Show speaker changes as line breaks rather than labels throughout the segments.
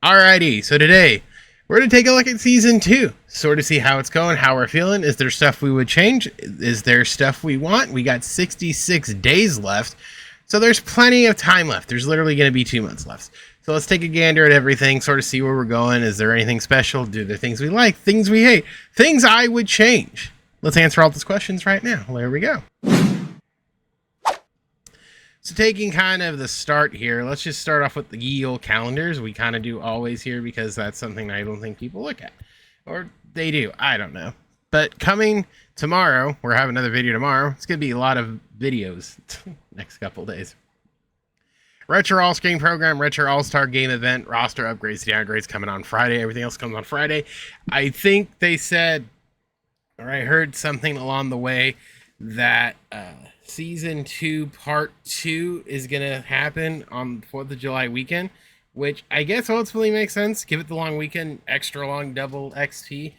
Alrighty, so today we're going to take a look at Season 2, sort of see how it's going, how we're feeling. Is there stuff we would change? Is there stuff we want? We got 66 days left, so there's plenty of time left. There's literally going to be 2 months left. So let's take a gander at everything, sort of see where we're going. Is there anything special? Do there things we like, things we hate, things I would change? Let's answer all those questions right now. There we go. So taking kind of the start here, let's just start off with the ye old calendars. We kind of do always here because that's something I don't think people look at. Or they do, I don't know. But coming tomorrow, we're having another video tomorrow. It's going to be a lot of videos next couple days. Retro All-Screen Program, Retro All-Star Game Event, roster upgrades, downgrades coming on Friday. Everything else comes on Friday. I think they said, or I heard something along the way that Season 2 Part 2 is going to happen on 4th of July weekend, which I guess ultimately makes sense. Give it the long weekend, extra long, double XP,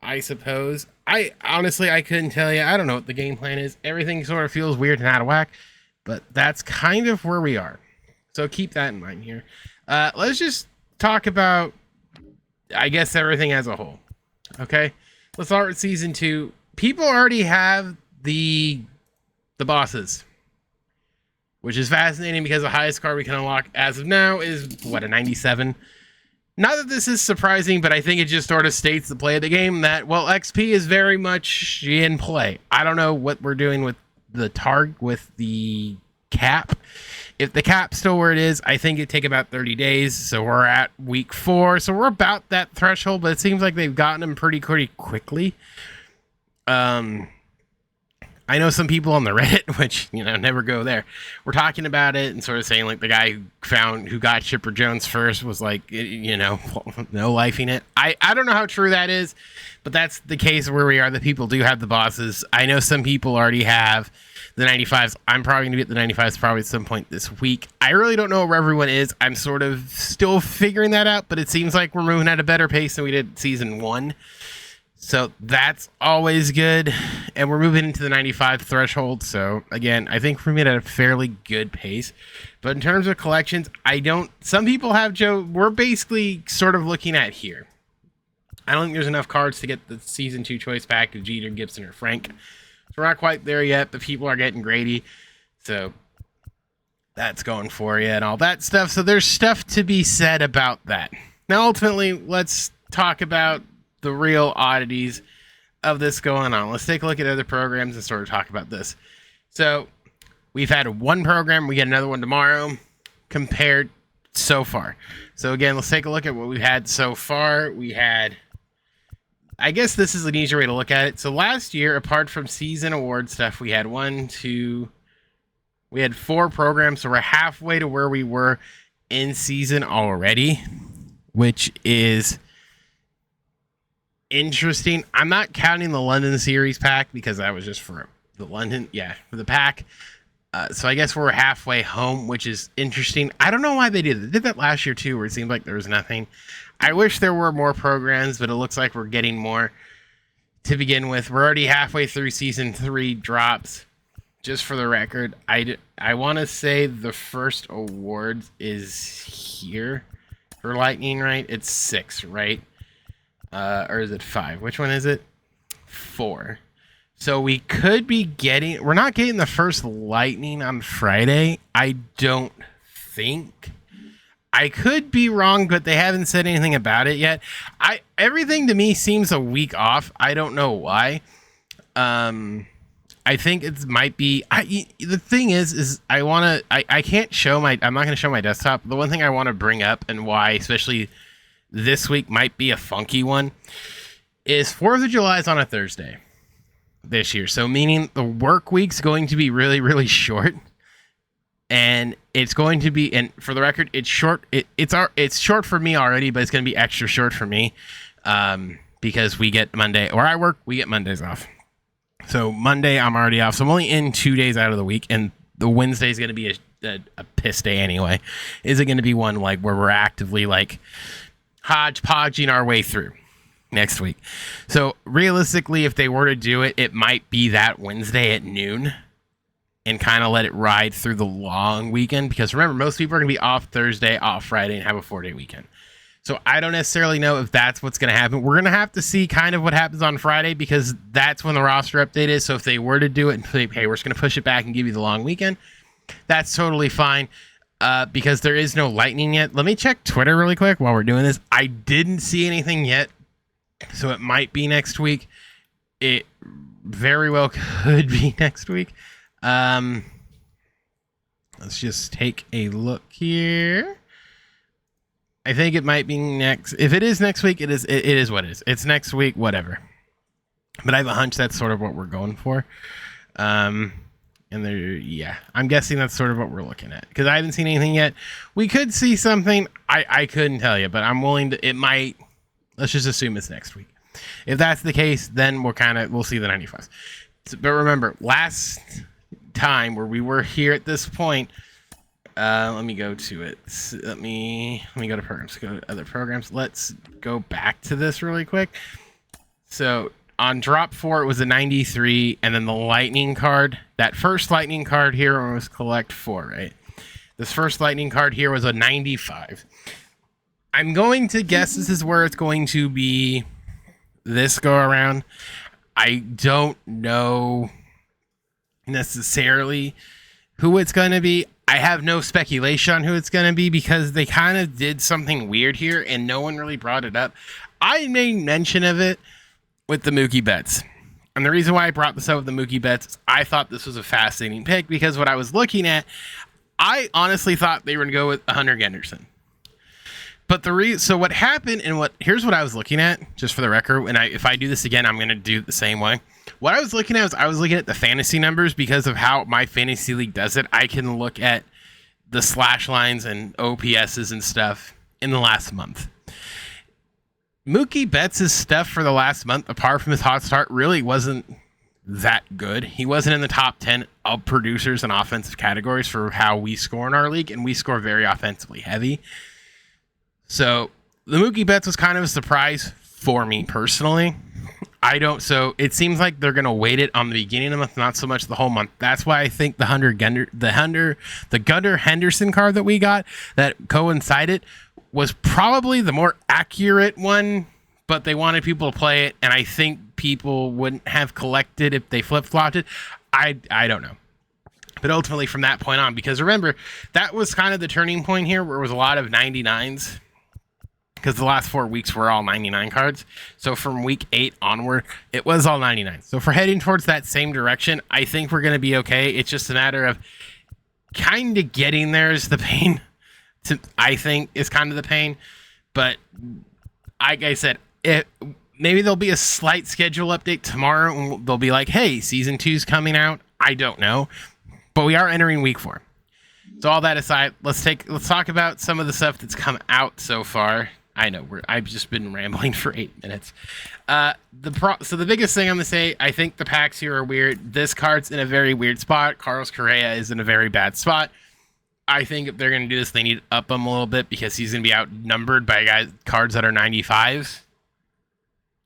I suppose. I couldn't tell you. I don't know what the game plan is. Everything sort of feels weird and out of whack, but that's kind of where we are. So keep that in mind here. Let's just talk about, I guess, everything as a whole. Okay? Let's start with Season 2. People already have the bosses, which is fascinating because the highest card we can unlock as of now is, what, a 97? Not that this is surprising, but I think it just sort of states the play of the game that, well, XP is very much in play. I don't know what we're doing with the with the cap. If the cap's still where it is, I think it'd take about 30 days. So we're at week 4. So we're about that threshold, but it seems like they've gotten them pretty quickly. I know some people on the Reddit, which, never go there, we're talking about it and sort of saying, like, the guy who got Chipper Jones first was like, no lifing it. I don't know how true that is, but that's the case where we are. The people do have the bosses. I know some people already have the 95s. I'm probably going to be at the 95s probably at some point this week. I really don't know where everyone is. I'm sort of still figuring that out, but it seems like we're moving at a better pace than we did Season 1. So that's always good. And we're moving into the 95 threshold. So again, I think we're moving at a fairly good pace. But in terms of collections, some people have, Joe, we're basically sort of looking at here. I don't think there's enough cards to get the Season 2 choice pack of Jeter, Gibson, or Frank. So we're not quite there yet, but people are getting Grady. So that's going for you and all that stuff. So there's stuff to be said about that. Now, ultimately, let's talk about the real oddities of this going on. Let's take a look at other programs and sort of talk about this. So we've had one program, we get another one tomorrow compared so far. So again, let's take a look at what we've had so far. We had, I guess this is an easier way to look at it. So last year, apart from season award stuff, we had we had 4 programs. So we're halfway to where we were in season already, which is interesting. I'm not counting the London series pack because that was just for the for the pack. So I guess we're halfway home, which is interesting. I don't know why they did it. They did that last year too, where it seemed like there was nothing. I wish there were more programs, but it looks like we're getting more to begin with. We're already halfway through Season 3 drops. Just for the record, I want to say the first awards is here for Lightning, right? It's 6, right? Or is it 5? Which one is it? 4. So we could be we're not getting the first Lightning on Friday. I don't think. I could be wrong, but they haven't said anything about it yet. Everything to me seems a week off. I don't know why. I think it might be, the thing is I can't show I'm not going to show my desktop. The one thing I want to bring up and why, especially this week might be a funky one, is 4th of July is on a Thursday this year. So meaning the work week's going to be really, really short. And it's going to be, and for the record, it's short. It's short for me already, but it's going to be extra short for me because we get Monday, where I work, we get Mondays off. So Monday, I'm already off. So I'm only in 2 days out of the week, and the Wednesday is going to be a piss day anyway. Is it going to be one like where we're actively like hodgepodging our way through next week? So realistically, if they were to do it, it might be that Wednesday at noon and kind of let it ride through the long weekend. Because remember, most people are going to be off Thursday, off Friday, and have a 4-day weekend. So I don't necessarily know if that's what's going to happen. We're going to have to see kind of what happens on Friday, because that's when the roster update is. So if they were to do it and say, hey, we're just going to push it back and give you the long weekend, that's totally fine, because there is no Lightning yet. Let me check Twitter really quick while we're doing this. I didn't see anything yet, so it might be next week. It very well could be next week. Let's just take a look here. I think it might be next. If it is next week, it is what it is. It's next week, whatever. But I have a hunch that's sort of what we're going for. And there, yeah, I'm guessing that's sort of what we're looking at, because I haven't seen anything yet. We could see something. I couldn't tell you, but I'm willing to. It might. Let's just assume it's next week. If that's the case, then we'll see the 95s. But remember, last time where we were here at this point. Let me go to it. Let me go to programs. Go to other programs. Let's go back to this really quick. So on drop 4, it was a 93, and then the lightning card. That first lightning card here was collect 4, right? This first lightning card here was a 95. I'm going to guess this is where it's going to be this go around. I don't know necessarily who it's going to be. I have no speculation on who it's going to be, because they kind of did something weird here and no one really brought it up. I made mention of it with the Mookie Betts. And the reason why I brought this up with the Mookie Betts is I thought this was a fascinating pick, because what I was looking at, I honestly thought they were going to go with Hunter Henderson. But so what happened, and here's what I was looking at, just for the record, and if I do this again, I'm going to do it the same way. What I was looking at was I was looking at the fantasy numbers, because of how my fantasy league does it. I can look at the slash lines and OPSs and stuff in the last month. Mookie Betts' stuff for the last month, apart from his hot start, really wasn't that good. He wasn't in the top 10 of producers in offensive categories for how we score in our league, and we score very offensively heavy. So the Mookie Betts was kind of a surprise for me personally. So it seems like they're going to weight it on the beginning of the month, not so much the whole month. That's why I think the Gunnar Henderson card that we got that coincided was probably the more accurate one, but they wanted people to play it, and I think people wouldn't have collected if they flip-flopped it. I don't know. But ultimately from that point on, because remember, that was kind of the turning point here, where it was a lot of 99s. Because the last 4 weeks were all 99 cards. So from week 8 onward, it was all 99. So if we're heading towards that same direction, I think we're going to be okay. It's just a matter of kind of getting there is the pain. I think is kind of the pain. But like I said, maybe there'll be a slight schedule update tomorrow. And they'll be like, hey, season 2's coming out. I don't know. But we are entering week 4. So all that aside, let's talk about some of the stuff that's come out so far. I know I've just been rambling for 8 minutes. So the biggest thing I'm gonna say, I think the packs here are weird. This card's in a very weird spot. Carlos Correa is in a very bad spot. I think if they're gonna do this, they need to up him a little bit, because he's gonna be outnumbered by cards that are 95s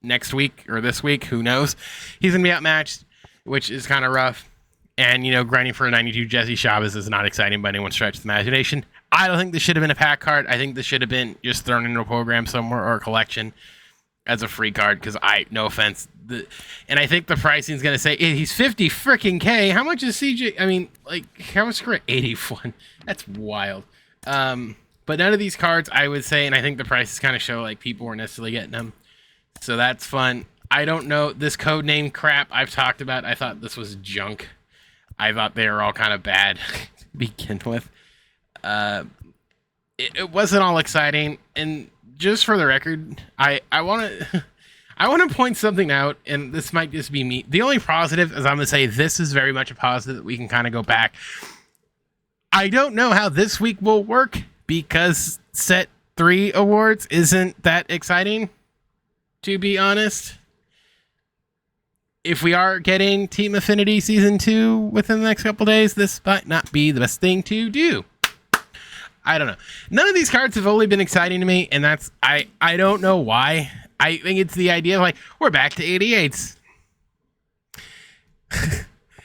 next week or this week. Who knows? He's gonna be outmatched, which is kind of rough. And, grinding for a 92 Jesse Chavez is not exciting by anyone's stretch of the imagination. I don't think this should have been a pack card. I think this should have been just thrown into a program somewhere or a collection as a free card, because no offense. And I think the pricing is going to say, he's 50 freaking K. How much is CJ? I mean, how much is 81? That's wild. But none of these cards, I would say, and I think the prices kind of show people weren't necessarily getting them. So that's fun. I don't know. This code name crap I've talked about, I thought this was junk. I thought they were all kind of bad to begin with. It wasn't all exciting. And just for the record, I want to point something out, and this might just be me. The only positive is I'm going to say this is very much a positive that we can kind of go back. I don't know how this week will work, because set 3 awards isn't that exciting, to be honest. If we are getting Team Affinity Season 2 within the next couple days, this might not be the best thing to do. I don't know. None of these cards have only been exciting to me, and that's... I don't know why. I think it's the idea of, we're back to 88s.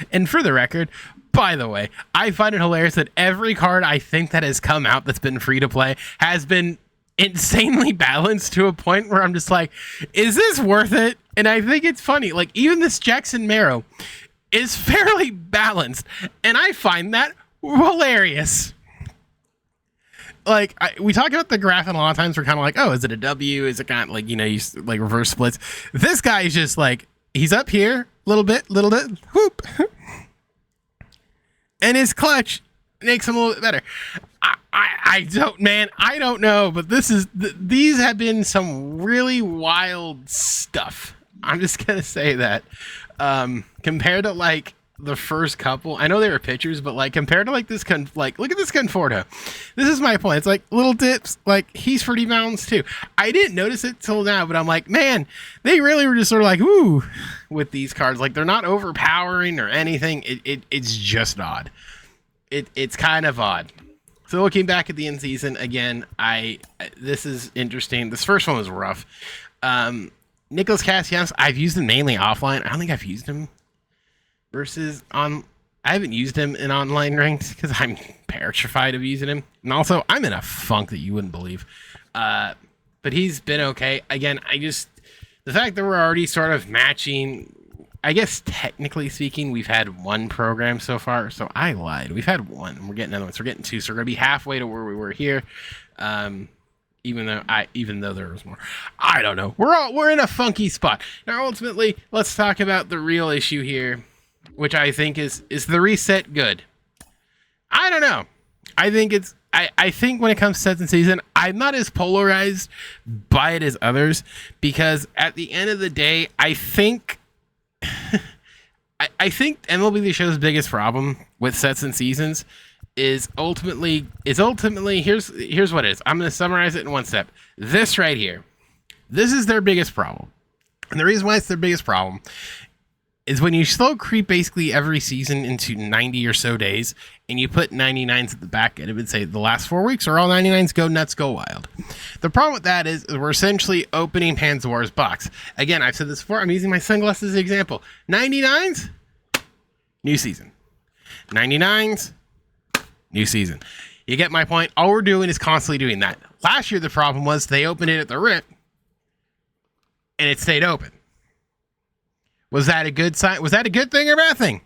And for the record, by the way, I find it hilarious that every card I think that has come out that's been free to play has been insanely balanced to a point where I'm just like, is this worth it? And I think it's funny. Like, even this Jackson Marrow is fairly balanced, and I find that hilarious. Like, we talk about the graph, and a lot of times we're kind of like, oh, is it a W? Is it kind of like, you like reverse splits? This guy is just like, he's up here, little bit, whoop. And his clutch makes him a little bit better. I don't know, but these have been some really wild stuff. I'm just going to say that. Compared to like the first couple, I know they were pitchers, but like compared to like this, look at this Conforto. This is my point. It's like little dips, like he's pretty balanced too. I didn't notice it till now, but I'm like, man, they really were just sort of like, ooh, with these cards. Like, they're not overpowering or anything. It's just odd. It's kind of odd. So looking back at the end season again, this is interesting. This first one was rough. Nicholas Castellanos, I've used him mainly offline. I don't think I've used him I haven't used him in online ranked because I'm petrified of using him. And also, I'm in a funk that you wouldn't believe. But he's been okay. Again, the fact that we're already sort of matching, I guess technically speaking, we've had one program so far. So I lied. We've had one. We're getting another one. So we're getting two. So we're going to be halfway to where we were here. Even though there was more. I don't know. We're in a funky spot. Now, ultimately, let's talk about the real issue here, which I think is the reset good? I don't know. I think when it comes to sets and season, I'm not as polarized by it as others, because at the end of the day, I think MLB the Show's biggest problem with sets and seasons is ultimately here's what it is. I'm going to summarize it in one step. This right here, this is their biggest problem. And the reason why it's their biggest problem is when you slow creep basically every season into 90 or so days, and you put 99s at the back end, it would say the last 4 weeks are all 99s, go nuts, go wild. The problem with that is we're essentially opening Pandora's box. Again, I've said this before, I'm using my sunglasses as an example. 99s, new season. 99s, new season. You get my point? All we're doing is constantly doing that. Last year, the problem was they opened it at the rip, and it stayed open. Was that a good sign? Was that a good thing or bad thing?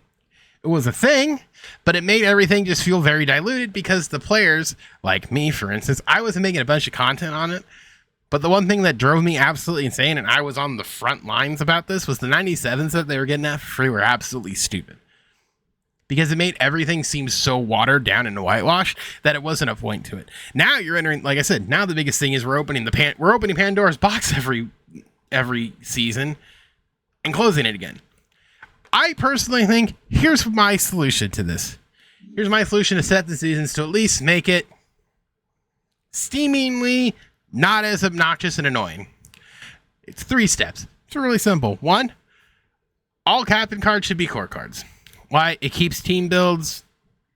It was a thing, but it made everything just feel very diluted because the players, like me, for instance, I wasn't making a bunch of content on it. But the one thing that drove me absolutely insane, and I was on the front lines about this, was the 97s that they were getting at for free were absolutely stupid. Because it made everything seem so watered down and whitewashed that it wasn't a point to it. Now you're entering, like I said, now the biggest thing is we're opening Pandora's box every season and closing it again. I personally think here's my solution to this. Here's my solution to set the seasons to at least make it steamingly not as obnoxious and annoying. It's 3 steps. It's really simple. 1, all captain cards should be core cards. Why? It keeps team builds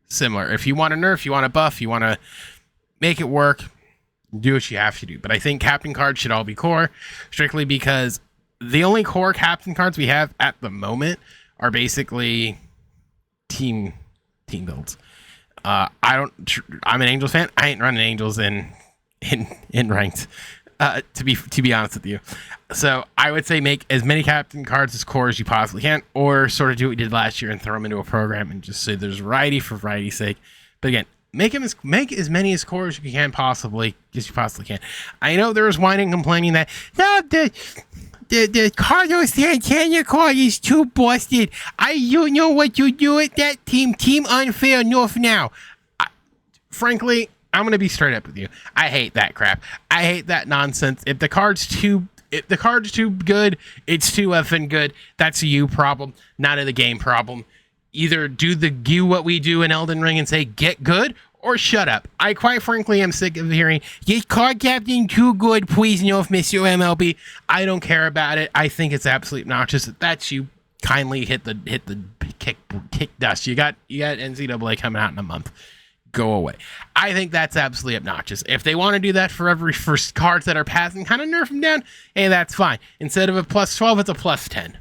similar. If you want to nerf, you want to buff, you want to make it work, do what you have to do. But I think captain cards should all be core, strictly because the only core captain cards we have at the moment are basically team builds. I'm an Angels fan. I ain't running Angels in ranked. To be honest with you, so I would say make as many captain cards as core as you possibly can, or sort of do what we did last year and throw them into a program and just say there's variety for variety's sake. But again, make as many as core as you can possibly can. I know there was whining and complaining that no, the Carlos Santana card is too busted. You know what you do with that team unfair enough now. Frankly, I'm going to be straight up with you. I hate that crap. I hate that nonsense. If the card's too good, it's too effing good. That's a you problem, not a the game problem. Either do what we do in Elden Ring and say get good, or shut up. I quite frankly am sick of hearing this card captain too good. Please no, Mr. MLB. I don't care about it. I think it's absolutely obnoxious. If that's you, kindly hit the kick dust. You got NCAA coming out in a month. Go away. I think that's absolutely obnoxious. If they want to do that for cards that are passing, kind of nerf them down, hey, that's fine. Instead of a +12, it's a +10.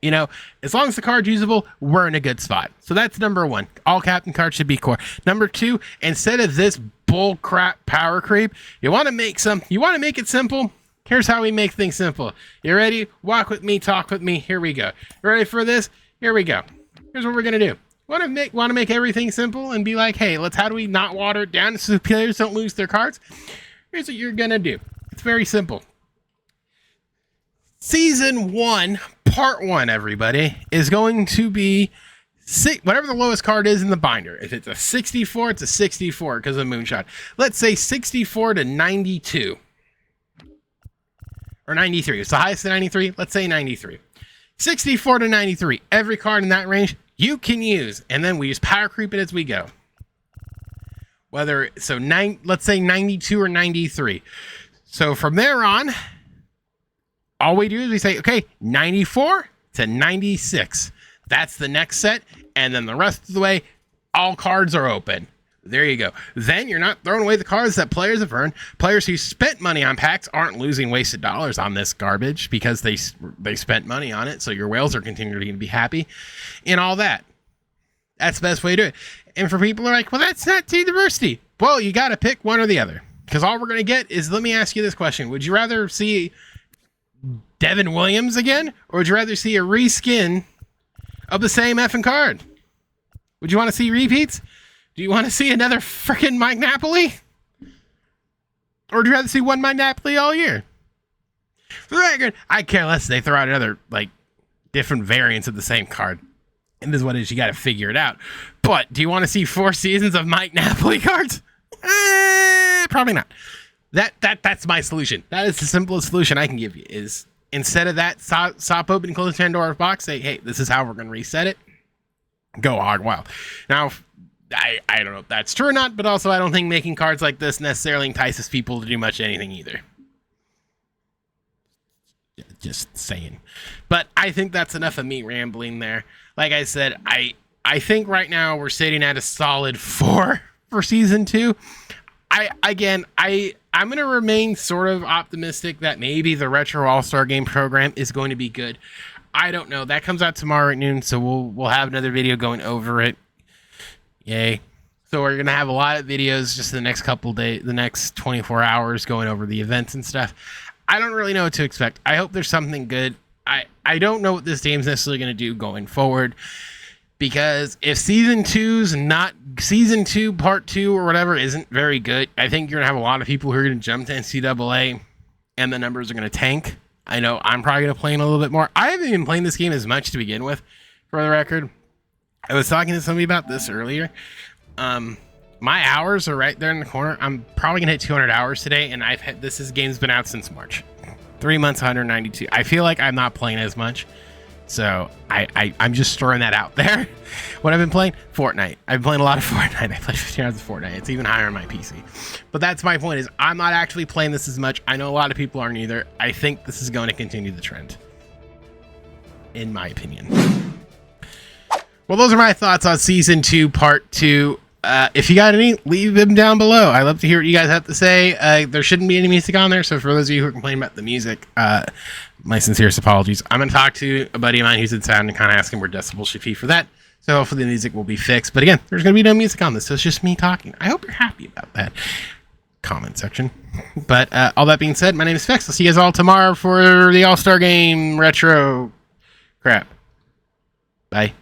You know, as long as the card's usable, we're in a good spot. So that's number one. All captain cards should be core. Number two, instead of this bull crap power creep, you want to make it simple. Here's how we make things simple. You ready? Walk with me, talk with me. Here we go. Ready for this? Here we go. Here's what we're gonna do. Want to make everything simple and be like, hey, how do we not water it down so players don't lose their cards? Here's what you're gonna do. It's very simple. Season 1, Part 1, everybody, is going to be whatever the lowest card is in the binder. If it's a 64, it's a 64 because of Moonshot. Let's say 64 to 92. Or 93. It's the highest to 93. Let's say 93. 64 to 93. Every card in that range you can use. And then we just power creep it as we go. Let's say 92 or 93. So from there on, all we do is we say, okay, 94 to 96. That's the next set. And then the rest of the way, all cards are open. There you go. Then you're not throwing away the cards that players have earned. Players who spent money on packs aren't losing wasted dollars on this garbage because they spent money on it. So your whales are continuing to be happy and all that. That's the best way to do it. And for people who are like, well, that's not team diversity. Well, you got to pick one or the other because all we're going to get is, let me ask you this question. Would you rather see Devin Williams again, or would you rather see a reskin of the same effing card? Would you want to see repeats? Do you want to see another freaking Mike Napoli? Or would you rather see one Mike Napoli all year? For the record, I care less if they throw out another, different variants of the same card. And this is what it is, you got to figure it out. But do you want to see 4 seasons of Mike Napoli cards? Probably not. That's my solution. That is the simplest solution I can give you, is instead of that, stop opening, close Pandora's box, say, hey, this is how we're going to reset it. Go hog wild. Now, I don't know if that's true or not, but also I don't think making cards like this necessarily entices people to do much anything either. Just saying. But I think that's enough of me rambling there. Like I said, I think right now we're sitting at a solid 4 for season 2. I'm going to remain sort of optimistic that maybe the Retro All-Star Game program is going to be good. I don't know. That comes out tomorrow at noon, so we'll have another video going over it. Yay. So we're going to have a lot of videos just the next couple days, the next 24 hours going over the events and stuff. I don't really know what to expect. I hope there's something good. I don't know what this game's necessarily going to do going forward. Because if Season 2 Part 2 or whatever isn't very good, I think you're going to have a lot of people who are going to jump to NCAA and the numbers are going to tank. I know I'm probably going to play in a little bit more. I haven't even played this game as much to begin with, for the record. I was talking to somebody about this earlier. My hours are right there in the corner. I'm probably going to hit 200 hours today, and this game's been out since March. 3 months, 192. I feel like I'm not playing as much. So I'm just throwing that out there. What I've been playing? Fortnite. I've been playing a lot of Fortnite. I played 15 hours of Fortnite. It's even higher on my PC. But that's my point, is I'm not actually playing this as much. I know a lot of people aren't either. I think this is going to continue the trend, in my opinion. Well, those are my thoughts on Season 2, Part 2. If you got any, leave them down below. I love to hear what you guys have to say. There shouldn't be any music on there, so for those of you who are complaining about the music, my sincerest apologies. I'm going to talk to a buddy of mine who's in sound and kind of ask him where decibels should be for that. So hopefully the music will be fixed. But again, there's going to be no music on this, so it's just me talking. I hope you're happy about that. Comment section. But all that being said, my name is Specs. I'll see you guys all tomorrow for the All-Star Game retro crap. Bye.